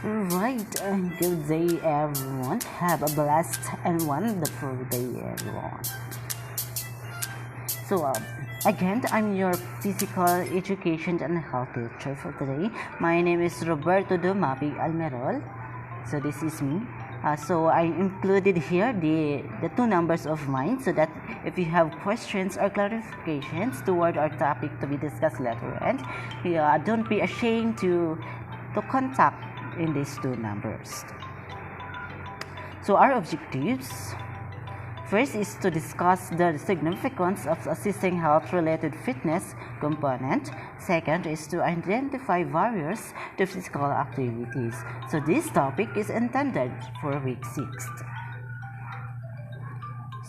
Right, and good day everyone. Have a blessed and wonderful day everyone. So again, I'm your physical education and health teacher for today. My name is Roberto Dumapi Almerol. So this is me. So I included here the two numbers of mine so that if you have questions or clarifications toward our topic to be discussed later and don't be ashamed to contact in these two numbers. So our objectives first is to discuss the significance of assessing health-related fitness component. Second is to identify barriers to physical activities. So this topic is intended for week 6.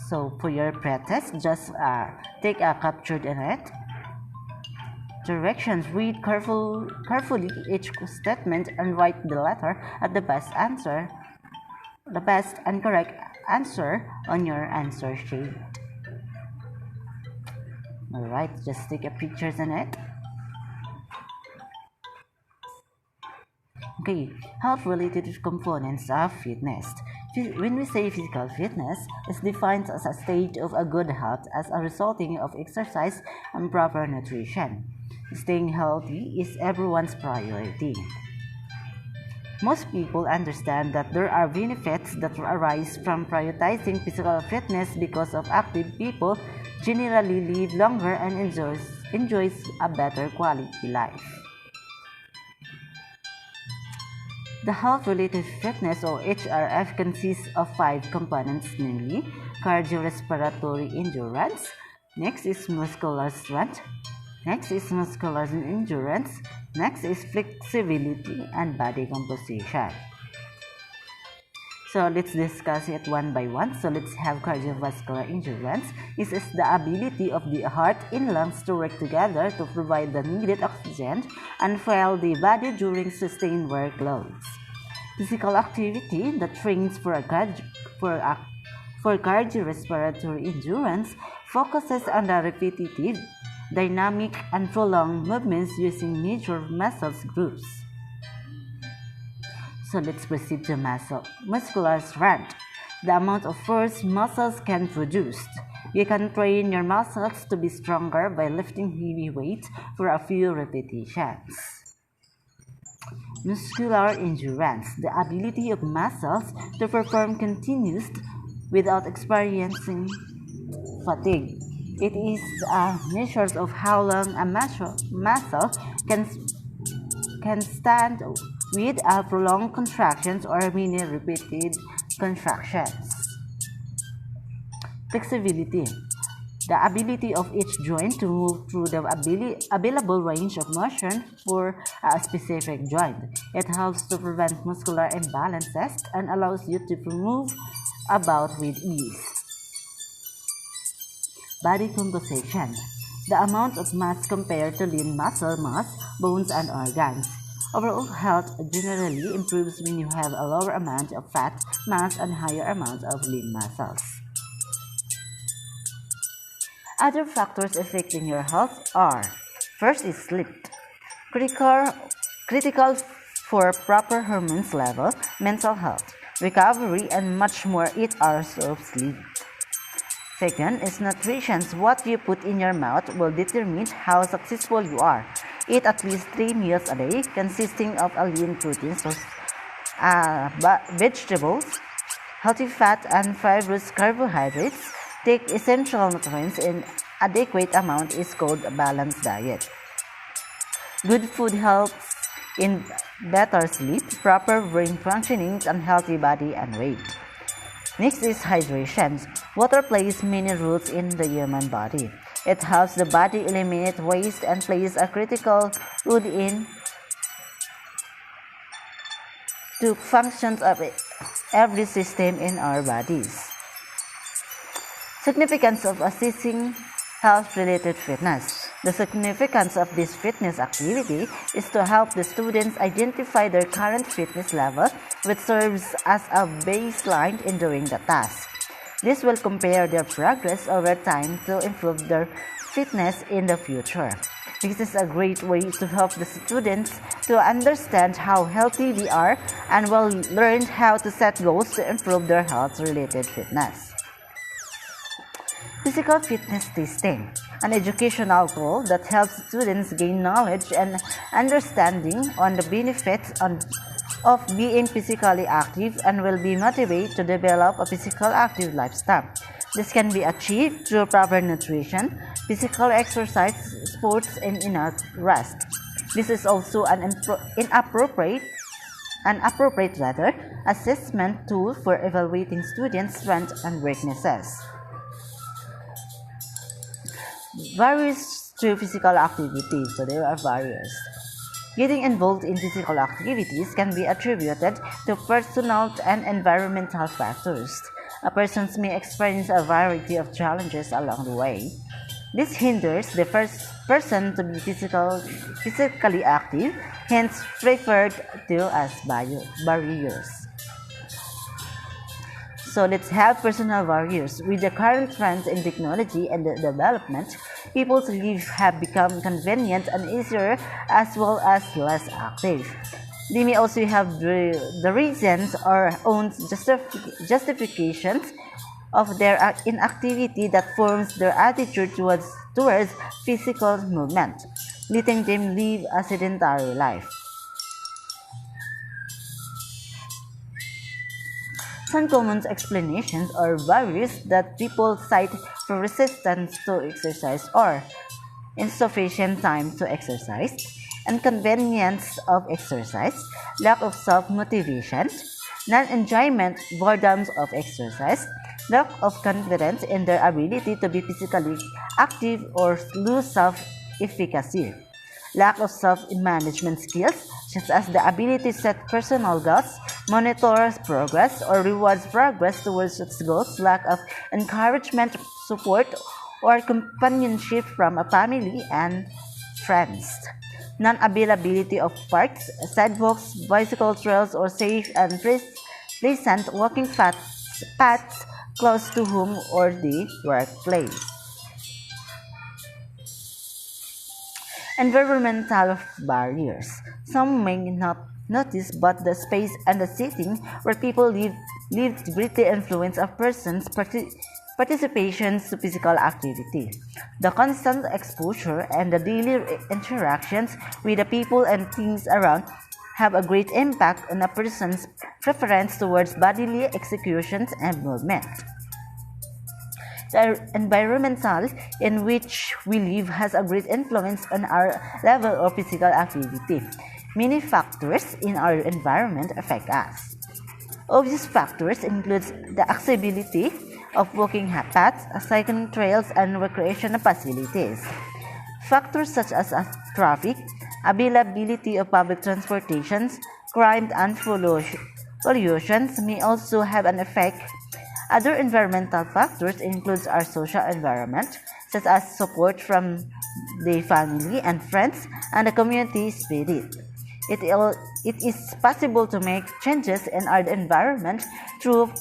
So for your pretest, just take a captured in it. Directions: read carefully each statement and write the letter at the best and correct answer on your answer sheet. Alright, just take a pictures in it. Okay, health-related components of fitness. When we say physical fitness, it's defined as a state of a good health as a resulting of exercise and proper nutrition. Staying healthy is everyone's priority. Most people understand that there are benefits that arise from prioritizing physical fitness because of active people generally live longer and enjoys a better quality life. The health-related fitness or HRF consists of 5 components, namely cardiorespiratory endurance, next is muscular strength, next is muscular endurance, next is flexibility and body composition. So let's discuss it one by one. So let's have cardiovascular endurance. This is the ability of the heart and lungs to work together to provide the needed oxygen and fuel the body during sustained workloads. Physical activity that trains for cardiorespiratory endurance focuses on the repetitive, dynamic, and prolonged movements using major muscle groups. So let's proceed to muscular strength, the amount of force muscles can produce. You can train your muscles to be stronger by lifting heavy weights for a few repetitions. Muscular endurance, the ability of muscles to perform continuously without experiencing fatigue. It is a measure of how long a muscle can stand with prolonged contractions or many repeated contractions. Flexibility, the ability of each joint to move through the available range of motion for a specific joint. It helps to prevent muscular imbalances and allows you to move about with ease. Body composition, the amount of mass compared to lean muscle mass, bones, and organs. Overall health generally improves when you have a lower amount of fat mass and higher amount of lean muscles. Other factors affecting your health are: first is sleep, critical for proper hormones level, mental health, recovery, and much more. 8 hours of sleep. Second is nutrition. What you put in your mouth will determine how successful you are. Eat at least 3 meals a day consisting of lean proteins, vegetables, healthy fat, and fibrous carbohydrates. Take essential nutrients in adequate amount is called a balanced diet. Good food helps in better sleep, proper brain functioning, and healthy body and weight. Next is hydration. Water plays many roles in the human body. It helps the body eliminate waste and plays a critical role in the functions of every system in our bodies. Significance of assessing health-related fitness. The significance of this fitness activity is to help the students identify their current fitness level, which serves as a baseline in doing the task. This will compare their progress over time to improve their fitness in the future. This is a great way to help the students to understand how healthy they are and will learn how to set goals to improve their health-related fitness. Physical fitness testing, an educational tool that helps students gain knowledge and understanding on the benefits of being physically active and will be motivated to develop a physical active lifestyle. This can be achieved through proper nutrition, physical exercise, sports, and enough rest. This is also an appropriate assessment tool for evaluating students' strengths and weaknesses. Barriers to physical activity. So there are barriers. Getting involved in physical activities can be attributed to personal and environmental factors. A person may experience a variety of challenges along the way. This hinders the first person to be physically active, hence referred to as barriers. So let's have personal barriers. With the current trends in technology and the development, people's lives have become convenient and easier as well as less active. They may also have the reasons or own justifications of their inactivity that forms their attitude towards physical movement, letting them live a sedentary life. Some common explanations or barriers that people cite for resistance to exercise are insufficient time to exercise, inconvenience of exercise, lack of self-motivation, non-enjoyment, boredom of exercise, lack of confidence in their ability to be physically active or lose self-efficacy, lack of self-management skills, such as the ability to set personal goals, monitor progress, or reward progress towards such goals, lack of encouragement, support, or companionship from a family and friends, non-availability of parks, sidewalks, bicycle trails, or safe and pleasant walking paths close to home or the workplace. Environmental barriers. Some may not notice, but the space and the setting where people live greatly influence a person's participation to physical activity. The constant exposure and the daily interactions with the people and things around have a great impact on a person's preference towards bodily executions and movement. The environmental in which we live has a great influence on our level of physical activity. Many factors in our environment affect us. Obvious factors include the accessibility of walking paths, cycling trails, and recreational facilities. Factors such as traffic, availability of public transportation, crime, and pollution may also have an effect. Other environmental factors include our social environment, such as support from the family and friends and the community spirit. It is possible to make changes in our environment through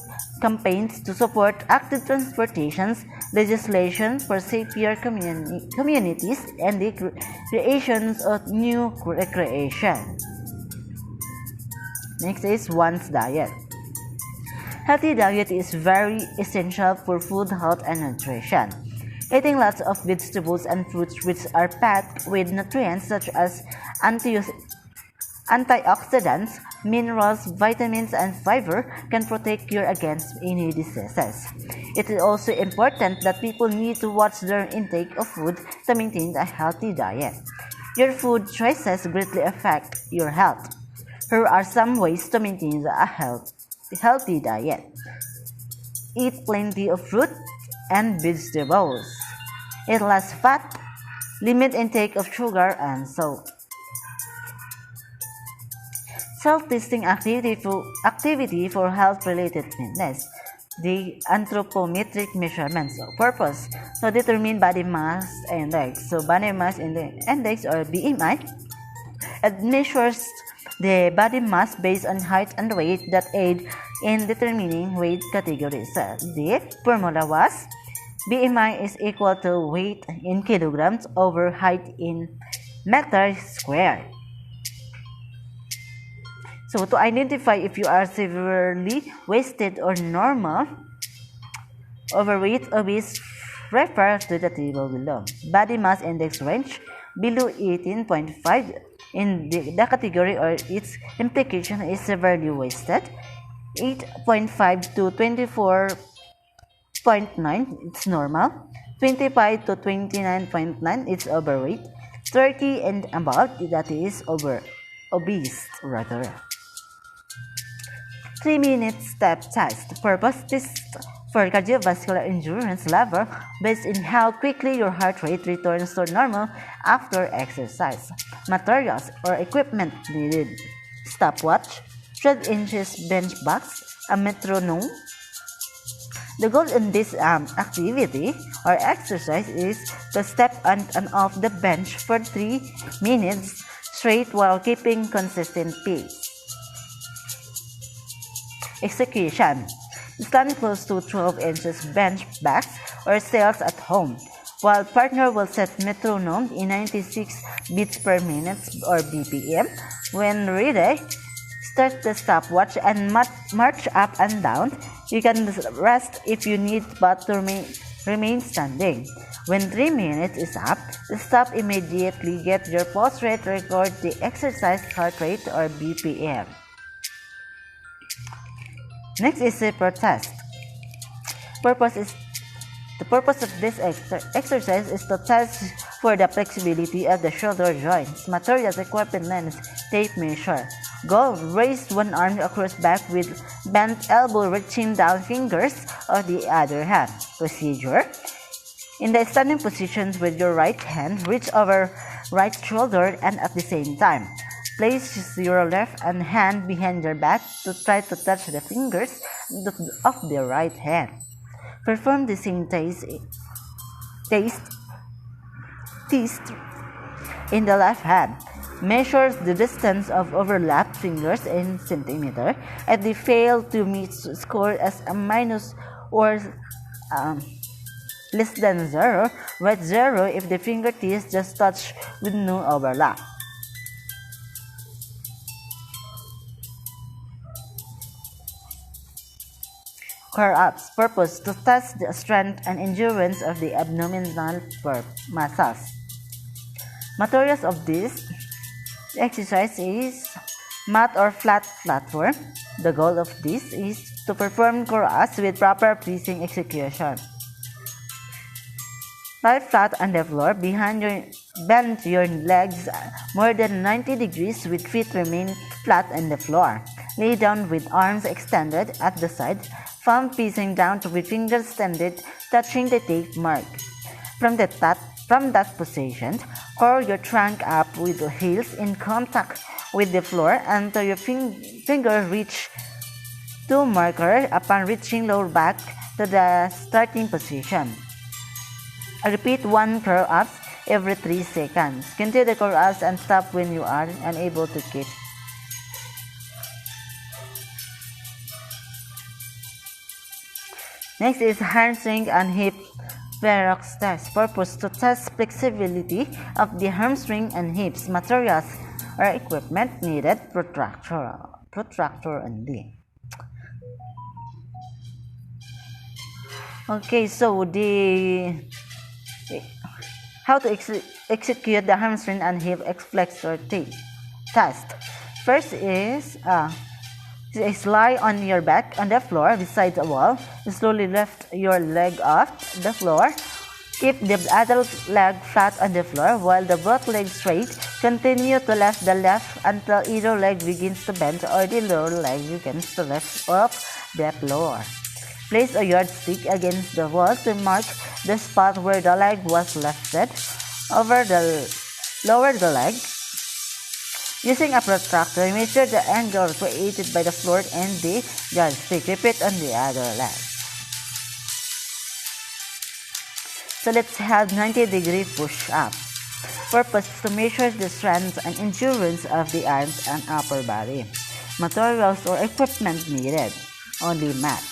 campaigns to support active transportations, legislation for safer communities, and the creation of new recreation. Next is one's diet. Healthy diet is very essential for food health and nutrition. Eating lots of vegetables and fruits which are packed with nutrients such as antioxidants, minerals, vitamins, and fiber can protect you against any diseases. It is also important that people need to watch their intake of food to maintain a healthy diet. Your food choices greatly affect your health. Here are some ways to maintain a healthy diet. Eat plenty of fruit and vegetables. Eat less fat. Limit intake of sugar and salt. Self-testing activity for health-related fitness. The anthropometric measurements purpose to determine body mass index. So body mass index or BMI, it measures the body mass based on height and weight that aid in determining weight categories. The formula was BMI is equal to weight in kilograms over height in meters squared. So to identify if you are severely wasted or normal, overweight, obese, refer to the table below. Body mass index range below 18.5 in the category or its implication is severely wasted. 8.5 to 24.9 it's normal. 25 to 29.9 it's overweight. 30 and above that is obese rather. 3-minute step test. Purpose test for cardiovascular endurance level based on how quickly your heart rate returns to normal after exercise. Materials or equipment needed: stopwatch, 12 inches bench box, a metronome. The goal in this activity or exercise is to step on and off the bench for 3 minutes straight while keeping consistent pace. Execution: stand close to 12 inches bench box or stairs at home, while partner will set metronome in 96 beats per minute or BPM. When ready, start the stopwatch and march up and down. You can rest if you need but to remain standing. When 3 minutes is up, stop immediately. Get your pulse rate, record the exercise heart rate or BPM. Next is zipper test. The purpose of this exercise is to test for the flexibility of the shoulder joints. Materials, equipment, lens, tape measure. Goal: raise one arm across back with bent elbow reaching down fingers of the other hand. Procedure: in the standing position with your right hand, reach over right shoulder and at the same time. Place your left hand behind your back to try to touch the fingers of the right hand. Perform the same test in the left hand. Measure the distance of overlapped fingers in centimeter. If they fail to meet, score as a minus or less than 0. Write 0 if the fingertips just touch with no overlap. Core ups. Purpose: to test the strength and endurance of the abdominal muscles. Materials of this exercise is mat or flat platform. The goal of this is to perform core ups with proper pleasing execution. Lie flat on the floor behind bend your legs more than 90 degrees with feet remain flat on the floor. Lay down with arms extended at the side, palm facing down with fingers extended, touching the tape mark. From that position, curl your trunk up with the heels in contact with the floor until your finger reach to marker. Upon reaching, lower back to the starting position. Repeat 1 curl up every 3 seconds. Continue the curl ups and stop when you are unable to keep. Next is hamstring and hip flexors test. Purpose: to test flexibility of the hamstring and hips. Materials or equipment needed: protractor only. Okay, so how to execute the hamstring and hip flexor test. First is lie on your back on the floor beside the wall. Slowly lift your leg off the floor. Keep the other leg flat on the floor while the both legs straight. Continue to lift the left until either leg begins to bend or the lower leg begins to lift off the floor. Place a yardstick against the wall to mark the spot where the leg was lifted. Lower the leg. Using a protractor, measure the angle created by the floor and the yardstick. Repeat on the other leg. So let's have 90-degree push-up. Purpose: to measure the strength and endurance of the arms and upper body. Materials or equipment needed: only mat.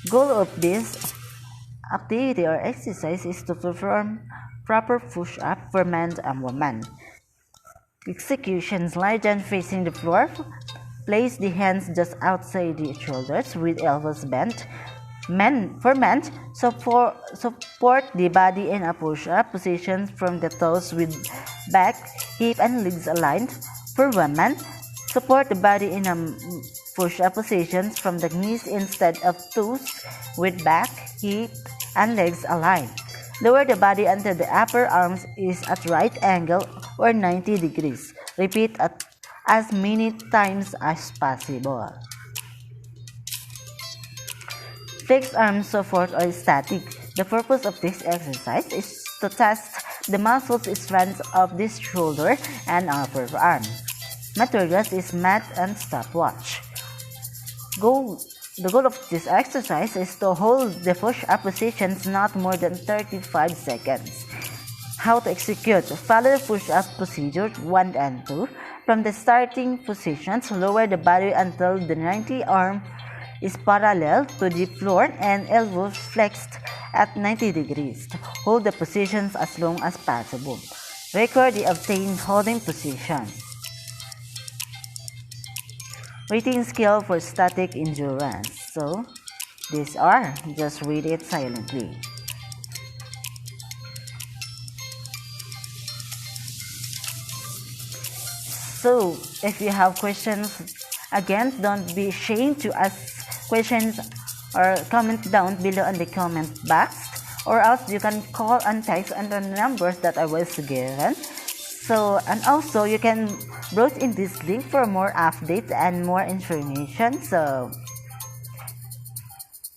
Goal of this activity or exercise is to perform proper push-up for men and women. Executions: lie down facing the floor. Place the hands just outside the shoulders with elbows bent. For men, support the body in a push-up position from the toes with back, hip, and legs aligned. For women, support the body in a push-up position from the knees instead of toes with back, hip, and legs aligned. Lower the body until the upper arms is at right angle or 90 degrees. Repeat as many times as possible. Fixed arm support or static. The purpose of this exercise is to test the muscles strength of this shoulder and upper arm. Materials is mat and stopwatch. The goal of this exercise is to hold the push-up positions not more than 35 seconds. How to execute: follow the push-up procedure 1 and 2. From the starting positions, lower the body until the 90 arm is parallel to the floor and elbows flexed at 90 degrees. Hold the positions as long as possible. Record the obtained holding position. Rating scale for static endurance. So, these are, just read it silently. So, if you have questions, again, don't be ashamed to ask questions or comment down below in the comment box, or else you can call and text on the numbers that I was given. So, and also you can browse in this link for more updates and more information. So,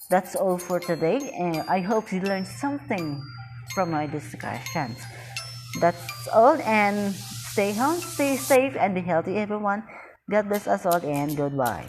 that's all for today, and I hope you learned something from my discussions. That's all, and stay home, stay safe, and be healthy, everyone. God bless us all, and goodbye.